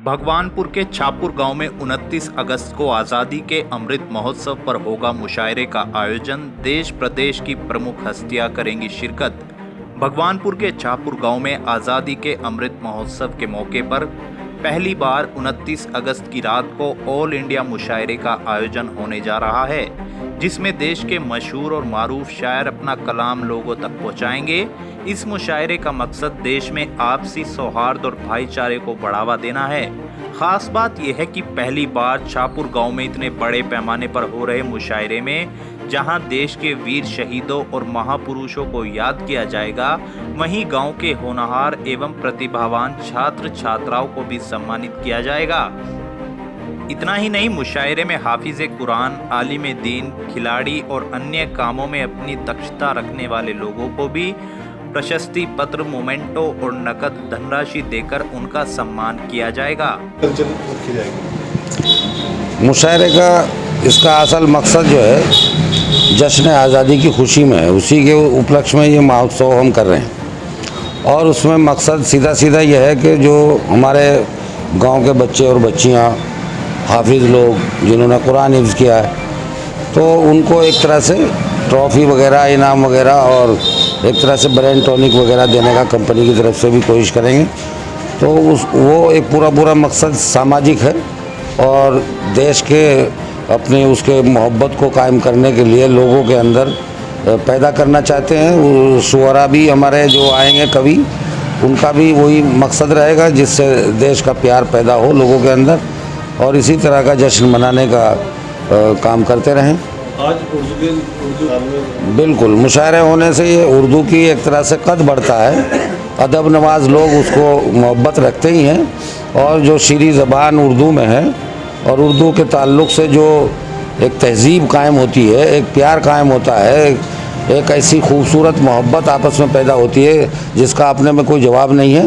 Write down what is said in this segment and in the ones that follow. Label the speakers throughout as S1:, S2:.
S1: भगवानपुर के छापुर गांव में 29 अगस्त को आज़ादी के अमृत महोत्सव पर होगा मुशायरे का आयोजन। देश प्रदेश की प्रमुख हस्तियां करेंगी शिरकत। भगवानपुर के छापुर गांव में आज़ादी के अमृत महोत्सव के मौके पर पहली बार 29 अगस्त की रात को ऑल इंडिया मुशायरे का आयोजन होने जा रहा है, जिसमें देश के मशहूर और मारूफ शायर अपना कलाम लोगों तक पहुंचाएंगे। इस मुशायरे का मकसद देश में आपसी सौहार्द और भाईचारे को बढ़ावा देना है। खास बात यह है कि पहली बार छापुर गांव में इतने बड़े पैमाने पर हो रहे मुशायरे में जहां देश के वीर शहीदों और महापुरुषों को याद किया जाएगा, वहीं गांव के होनहार एवं प्रतिभावान छात्र छात्राओं को भी सम्मानित किया जाएगा। इतना ही नहीं, मुशायरे में हाफिज़े कुरान, आलिम दीन, खिलाड़ी और अन्य कामों में अपनी दक्षता रखने वाले लोगों को भी प्रशस्ति पत्र, मोमेंटो और नकद धनराशि देकर उनका सम्मान किया जाएगा।
S2: मुशायरे का इसका असल मकसद जो है जश्न आज़ादी की खुशी में है, उसी के उपलक्ष्य में ये महोत्सव हम कर रहे हैं। और उसमें मकसद सीधा यह है कि जो हमारे गांव के बच्चे और बच्चियां हाफिज़ लोग जिन्होंने कुरान हिफ्ज़ किया है, तो उनको एक तरह से ट्रॉफ़ी वगैरह, इनाम वगैरह और एक तरह से ब्रेन टॉनिक वगैरह देने का कंपनी की तरफ से भी कोशिश करेंगे। तो वो एक पूरा मकसद सामाजिक है और देश के अपने उसके मोहब्बत को कायम करने के लिए लोगों के अंदर पैदा करना चाहते हैं। शुअरा भी हमारे जो आएंगे कवि, उनका भी वही मकसद रहेगा जिससे देश का प्यार पैदा हो लोगों के अंदर, और इसी तरह का जश्न मनाने का काम करते रहें।
S3: आज उर्दू
S2: बिल्कुल, मुशायरे होने से ये उर्दू की एक तरह से कद बढ़ता है। अदब नवाज लोग उसको मोहब्बत रखते ही हैं, और जो शीरी ज़बान उर्दू में है और उर्दू के ताल्लुक़ से जो एक तहज़ीब कायम होती है, एक प्यार कायम होता है, एक ऐसी खूबसूरत मोहब्बत आपस में पैदा होती है जिसका अपने में कोई जवाब नहीं है।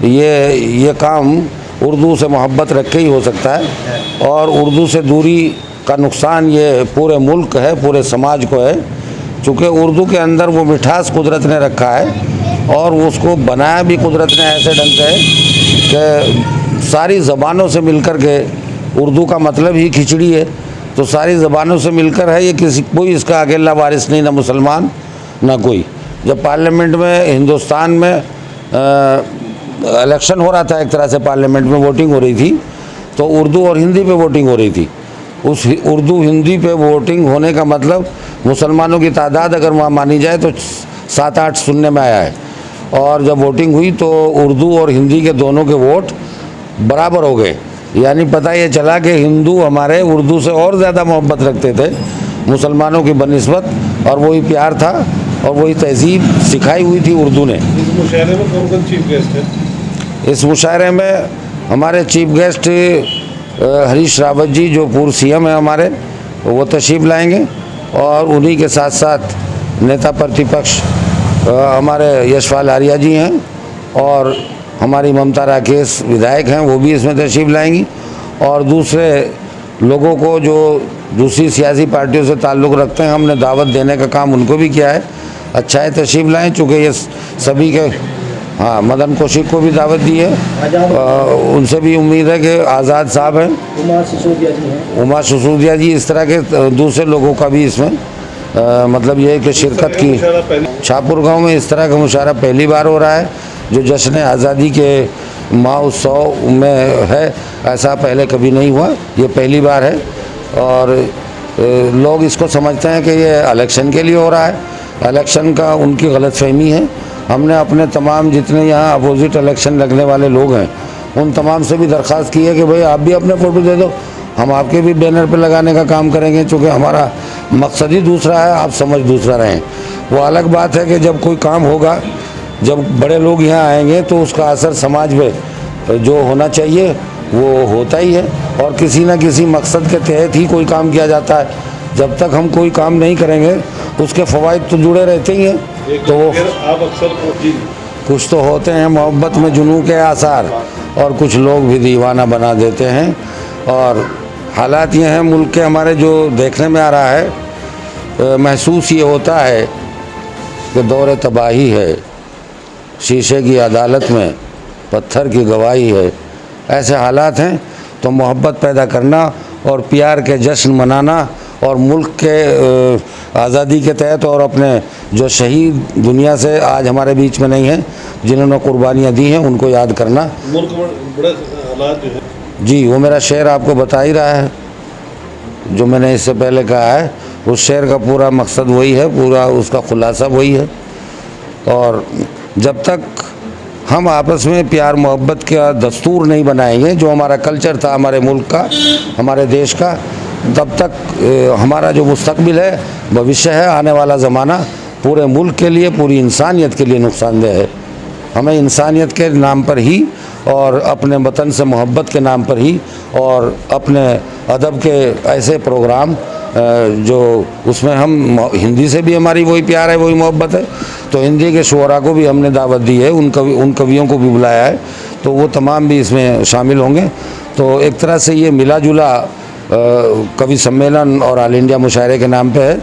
S2: ये काम उर्दू से मोहब्बत रख के ही हो सकता है, और उर्दू से दूरी का नुकसान ये पूरे मुल्क है, पूरे समाज को है। चूँकि उर्दू के अंदर वो मिठास कुदरत ने रखा है और उसको बनाया भी कुदरत ने ऐसे ढंग से कि सारी ज़बानों से मिलकर के, उर्दू का मतलब ही खिचड़ी है, तो सारी ज़बानों से मिलकर है। ये कोई इसका अकेला वारिस नहीं, ना मुसलमान ना कोई। जब पार्लियामेंट में हिंदुस्तान में इलेक्शन हो रहा था, एक तरह से पार्लियामेंट में वोटिंग हो रही थी, तो उर्दू और हिंदी पे वोटिंग हो रही थी। उस उर्दू हिंदी पे वोटिंग होने का मतलब मुसलमानों की तादाद अगर वहाँ मानी जाए तो 7-8 सुनने में आया है, और जब वोटिंग हुई तो उर्दू और हिंदी के दोनों के वोट बराबर हो गए। यानी पता ये चला कि हिंदू हमारे उर्दू से और ज़्यादा मोहब्बत रखते थे मुसलमानों की बनिस्बत, और वही प्यार था और वही तहज़ीब सिखाई हुई थी उर्दू ने।
S3: इस मुशायरे में कौन चीफ गेस्ट है?
S2: इस मुशायरे में हमारे चीफ गेस्ट हरीश रावत जी, जो पूर्व सीएम है हमारे, वो तशरीफ़ लाएंगे, और उन्हीं के साथ साथ नेता प्रतिपक्ष हमारे यशपाल आर्या जी हैं, और हमारी ममता राकेश विधायक हैं, वो भी इसमें तशरीफ़ लाएंगी। और दूसरे लोगों को जो दूसरी सियासी पार्टियों से ताल्लुक़ रखते हैं, हमने दावत देने का काम उनको भी किया है। अच्छा है, तशरीफ़ लाएँ, चूँकि ये सभी के, हाँ, मदन कौशिक को भी दावत दी है, उनसे भी उम्मीद है कि आज़ाद साहब हैं, उमा सिसोदिया जी, इस तरह के दूसरे लोगों का भी इसमें मतलब ये है कि शिरकत की। छापुर गांव में इस तरह का मुशायरा पहली बार हो रहा है जो जश्न आज़ादी के महोत्सव में है। ऐसा पहले कभी नहीं हुआ, ये पहली बार है। और लोग इसको समझते हैं कि ये इलेक्शन के लिए हो रहा है। इलेक्शन का उनकी गलतफहमी है। हमने अपने तमाम जितने यहाँ अपोजिट इलेक्शन लगने वाले लोग हैं, उन तमाम से भी दरख्वास्त की है कि भाई आप भी अपने फ़ोटो दे दो, हम आपके भी बैनर पे लगाने का काम करेंगे, चूँकि हमारा मकसद ही दूसरा है, आप समझ दूसरा रहें। वो अलग बात है कि जब कोई काम होगा, जब बड़े लोग यहाँ आएंगे तो उसका असर समाज में जो होना चाहिए वो होता ही है, और किसी न किसी मकसद के तहत ही कोई काम किया जाता है। जब तक हम कोई काम नहीं करेंगे उसके फ़वाइद तो जुड़े रहते ही हैं। तो
S3: आप अक्सर
S2: कुछ तो होते हैं मोहब्बत में जुनून के आसार, और कुछ लोग भी दीवाना बना देते हैं। और हालात ये हैं मुल्क के हमारे, जो देखने में आ रहा है, महसूस ये होता है कि दौर तबाही है, शीशे की अदालत में पत्थर की गवाही है। ऐसे हालात हैं, तो मोहब्बत पैदा करना और प्यार के जश्न मनाना और मुल्क के आज़ादी के तहत और अपने जो शहीद दुनिया से आज हमारे बीच में नहीं हैं, जिन्होंने कुर्बानियाँ दी हैं, उनको याद करना।
S3: मुल्क में बड़े हालात जो है,
S2: जी, वो मेरा शेर आपको बता ही रहा है, जो मैंने इससे पहले कहा है। उस शेर का पूरा मकसद वही है, पूरा उसका खुलासा वही है। और जब तक हम आपस में प्यार मोहब्बत का दस्तूर नहीं बनाएंगे, जो हमारा कल्चर था हमारे मुल्क का, हमारे देश का, तब तक हमारा जो मुस्तकबिल है, भविष्य है, आने वाला ज़माना पूरे मुल्क के लिए, पूरी इंसानियत के लिए नुकसानदेह है। हमें इंसानियत के नाम पर ही और अपने वतन से मोहब्बत के नाम पर ही और अपने अदब के ऐसे प्रोग्राम जो उसमें हम हिंदी से भी हमारी वही प्यार है, वही मोहब्बत है, तो हिंदी के शुअरा को भी हमने दावत दी है, उन कवियों को भी बुलाया है, तो वो तमाम भी इसमें शामिल होंगे। तो एक तरह से ये मिला जुला कवि सम्मेलन और ऑल इंडिया मुशायरे के नाम पे है।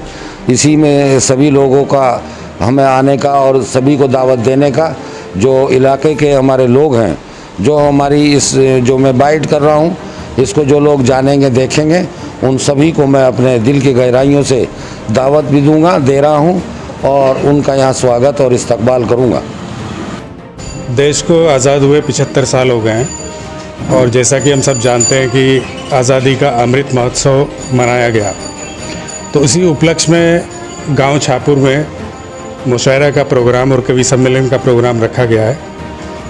S2: इसी में सभी लोगों का हमें आने का और सभी को दावत देने का, जो इलाके के हमारे लोग हैं, जो हमारी इस जो मैं बाइट कर रहा हूँ, इसको जो लोग जानेंगे देखेंगे, उन सभी को मैं अपने दिल की गहराइयों से दावत भी दूंगा, दे रहा हूँ और उनका यहाँ स्वागत और इस्तकबाल करूँगा।
S4: देश को आज़ाद हुए 75 साल हो गए हैं, और जैसा कि हम सब जानते हैं कि आज़ादी का अमृत महोत्सव मनाया गया, तो उसी उपलक्ष्य में गांव छापुर में मुशायरा का प्रोग्राम और कवि सम्मेलन का प्रोग्राम रखा गया है।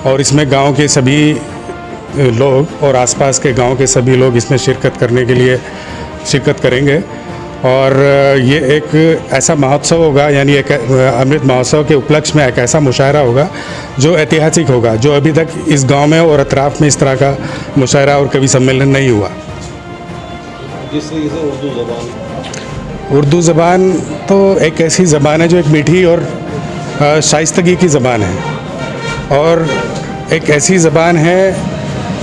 S4: और इसमें गांव के सभी लोग और आसपास के गांव के सभी लोग इसमें शिरकत करेंगे। और ये एक ऐसा महोत्सव होगा, यानी एक अमृत महोत्सव के उपलक्ष्य में एक ऐसा मुशायरा होगा जो ऐतिहासिक होगा, जो अभी तक इस गांव में और अतराफ़ में इस तरह का मुशायरा और कवि सम्मेलन नहीं हुआ।
S3: जिस तरीके से
S4: उर्दू ज़बान तो एक ऐसी ज़बान है जो एक मीठी और शाइस्तगी की ज़बान है, और एक ऐसी ज़बान है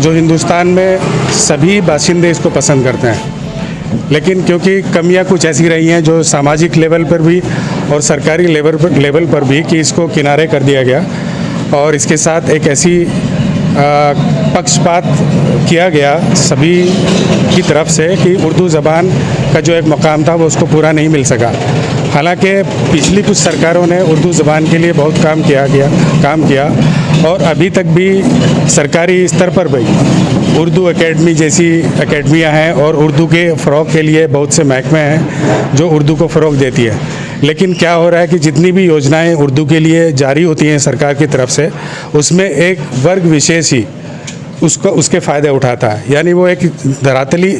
S4: जो हिंदुस्तान में सभी बाशिंदे इसको पसंद करते हैं। लेकिन क्योंकि कमियां कुछ ऐसी रही हैं जो सामाजिक लेवल पर भी और सरकारी लेवल पर भी, कि इसको किनारे कर दिया गया, और इसके साथ एक ऐसी पक्षपात किया गया सभी की तरफ से कि उर्दू ज़बान का जो एक मकाम था वो उसको पूरा नहीं मिल सका। हालांकि पिछली कुछ सरकारों ने उर्दू ज़बान के लिए बहुत काम किया, और अभी तक भी सरकारी स्तर पर भी उर्दू एकेडमी जैसी एकेडमियां हैं, और उर्दू के फ़रोग़ के लिए बहुत से महकमे हैं जो उर्दू को फ़रोग़ देती है। लेकिन क्या हो रहा है कि जितनी भी योजनाएं उर्दू के लिए जारी होती हैं सरकार की तरफ से, उसमें एक वर्ग विशेष ही उसके फ़ायदे उठाता है, यानी वो एक धरातली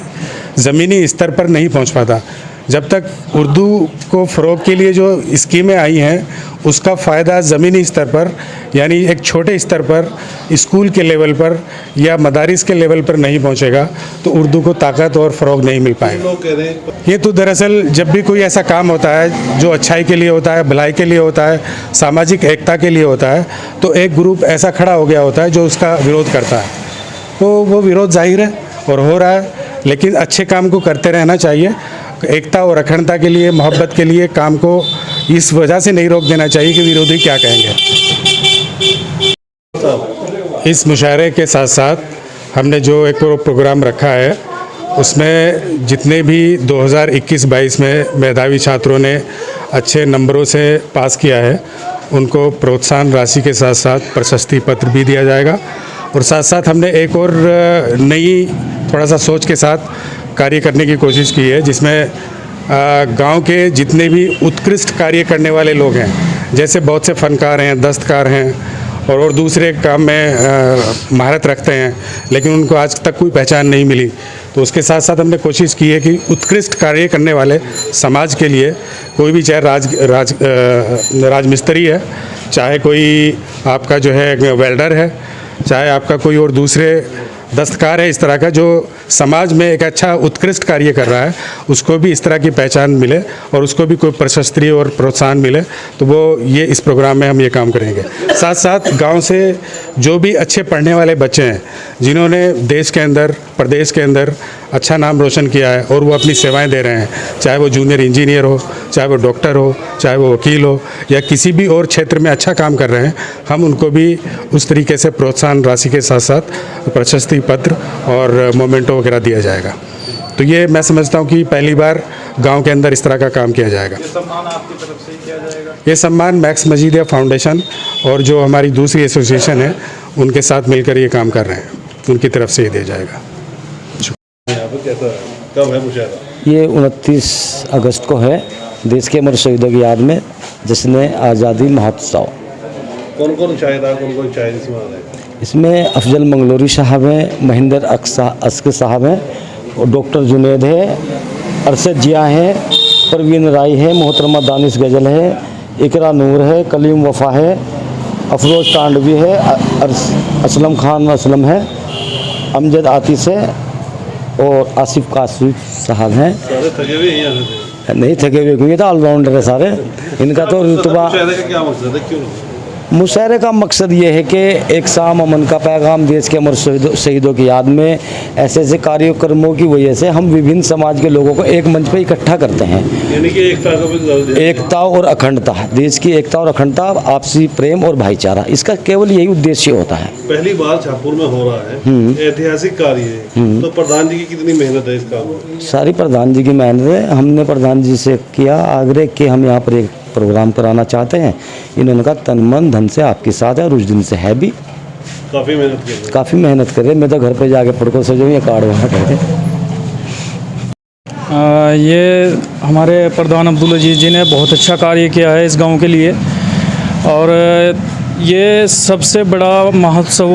S4: ज़मीनी स्तर पर नहीं पहुंच पाता। जब तक उर्दू को फ़रोग़ के लिए जो स्कीमें आई हैं, उसका फ़ायदा ज़मीनी स्तर पर, यानी एक छोटे स्तर पर, स्कूल के लेवल पर या मदारिस के लेवल पर नहीं पहुंचेगा, तो उर्दू को ताकत और फ़रोग़ नहीं मिल पाएगा।
S3: लोग कह रहे हैं
S4: ये तो दरअसल जब भी कोई ऐसा काम होता है जो अच्छाई के लिए होता है, भलाई के लिए होता है, सामाजिक एकता के लिए होता है, तो एक ग्रुप ऐसा खड़ा हो गया होता है जो उसका विरोध करता है। तो वो विरोध जाहिर है और हो रहा है, लेकिन अच्छे काम को करते रहना चाहिए। एकता और अखंडता के लिए, मोहब्बत के लिए काम को इस वजह से नहीं रोक देना चाहिए कि विरोधी क्या कहेंगे। इस मुशायरे के साथ साथ हमने जो एक प्रोग्राम रखा है, उसमें जितने भी 2021-22 में मेधावी छात्रों ने अच्छे नंबरों से पास किया है, उनको प्रोत्साहन राशि के साथ साथ प्रशस्ति पत्र भी दिया जाएगा। और साथ साथ हमने एक और नई थोड़ा सा सोच के साथ कार्य करने की कोशिश की है, जिसमें गांव के जितने भी उत्कृष्ट कार्य करने वाले लोग हैं, जैसे बहुत से फनकार हैं, दस्तकार हैं और दूसरे काम में महारत रखते हैं, लेकिन उनको आज तक कोई पहचान नहीं मिली, तो उसके साथ साथ हमने कोशिश की है कि उत्कृष्ट कार्य करने वाले समाज के लिए, कोई भी चाहे राजमिस्त्री है, चाहे कोई आपका जो है वेल्डर है, चाहे आपका कोई और दूसरे दस्तकार है, इस तरह का जो समाज में एक अच्छा उत्कृष्ट कार्य कर रहा है, उसको भी इस तरह की पहचान मिले और उसको भी कोई प्रशस्ति और प्रोत्साहन मिले, तो वो ये इस प्रोग्राम में हम ये काम करेंगे। साथ साथ गांव से जो भी अच्छे पढ़ने वाले बच्चे हैं, जिन्होंने देश के अंदर, प्रदेश के अंदर अच्छा नाम रोशन किया है और वो अपनी सेवाएं दे रहे हैं, चाहे वो जूनियर इंजीनियर हो, चाहे वो डॉक्टर हो, चाहे वो वकील हो, या किसी भी और क्षेत्र में अच्छा काम कर रहे हैं, हम उनको भी उस तरीके से प्रोत्साहन राशि के साथ साथ प्रशस्ति पत्र और मोमेंटो वगैरह दिया जाएगा। तो ये मैं समझता हूँ कि पहली बार गांव के अंदर इस तरह का काम किया जाएगा।
S3: ये सम्मान आपकी तरफ से ही किया जाएगा?
S4: ये सम्मान मैक्स मजीदिया फाउंडेशन और जो हमारी दूसरी एसोसिएशन है उनके साथ मिलकर ये काम कर रहे हैं, उनकी तरफ से ही दिया जाएगा।
S3: यहाँ पर कैसा है, कब है मुशायरा?
S5: ये 29 अगस्त को है, देश के अमर शहीदों की याद में जश्न आज़ादी महोत्सव।
S3: कौन कौन शायद कौन कौन शायद इसमें आ रहे हैं?
S5: इसमें अफजल मंगलोरी साहब हैं, महेंद्र अस्कर साहब हैं, और डॉक्टर जुनेद है, अरशद जिया है, परवीन राय है, मोहतरमा दानिश गजल है, इकरा नूर है, कलीम वफ़ा है, अफरोज़ तांडवी है, असलम खान असलम है, अमजद आतिश है और आसिफ कासिफ साहब हैं।
S3: सारे थके हुए यहाँ से थे।
S5: नहीं थके हुए, ये तो ऑलराउंडर है सारे। इनका तो रुतबा,
S3: मुशायरे का क्या मकसद है, क्यों?
S5: मुशायरे का मकसद ये है कि एक शाम अमन का पैगाम, देश के अमर शहीदों की याद में ऐसे ऐसे कार्यक्रमों की वजह से हम विभिन्न समाज के लोगों को एक मंच पर इकट्ठा करते हैं।
S3: यानी कि एकता का भी जरूरी है।
S5: एकता और अखंडता, देश की एकता और अखंडता, आपसी प्रेम और भाईचारा, इसका केवल यही उद्देश्य होता है।
S3: पहली बार छापुर में हो रहा है, ऐतिहासिक कार्य है, तो प्रधान जी की कितनी मेहनत है इस काम में?
S5: सारी प्रधान जी की मेहनत है। हमने प्रधान जी से किया आग्रह कि हम यहाँ पर एक प्रोग्राम कराना चाहते हैं। इन्होंने कहा तन मन धन से आपके साथ है, और उस दिन से है भी।
S3: काफ़ी मेहनत की है।
S5: काफ़ी मेहनत करे। मैं तो घर पे जाके पड़को से जो ये कार्ड वहाँ कहते।
S6: ये हमारे प्रधान अब्दुल अजीज़ जी ने बहुत अच्छा कार्य किया है इस गांव के लिए, और ये सबसे बड़ा महोत्सव,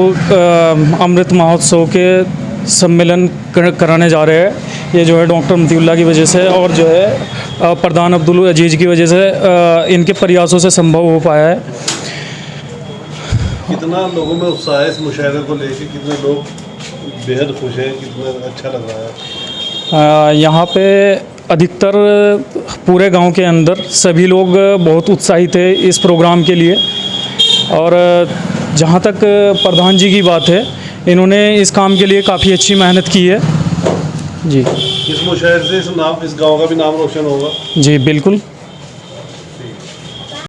S6: अमृत महोत्सव के सम्मेलन कराने जा रहे हैं। ये जो है डॉक्टर मतीउल्लाह की वजह से और जो है प्रधान अब्दुल अजीज़ की वजह से, इनके प्रयासों से संभव हो पाया है।
S3: कितना लोगों में उत्साह है इस मुशायरे को लेकर, कितने लोग बेहद खुश हैं, कितना अच्छा लग रहा है?
S6: यहाँ पे अधिकतर पूरे गांव के अंदर सभी लोग बहुत उत्साहित थे इस प्रोग्राम के लिए, और जहाँ तक प्रधान जी की बात है, इन्होंने इस काम के लिए काफ़ी अच्छी मेहनत की है जी।
S3: इस मुशायरे से इस गांव का भी नाम रोशन होगा।
S6: जी बिल्कुल।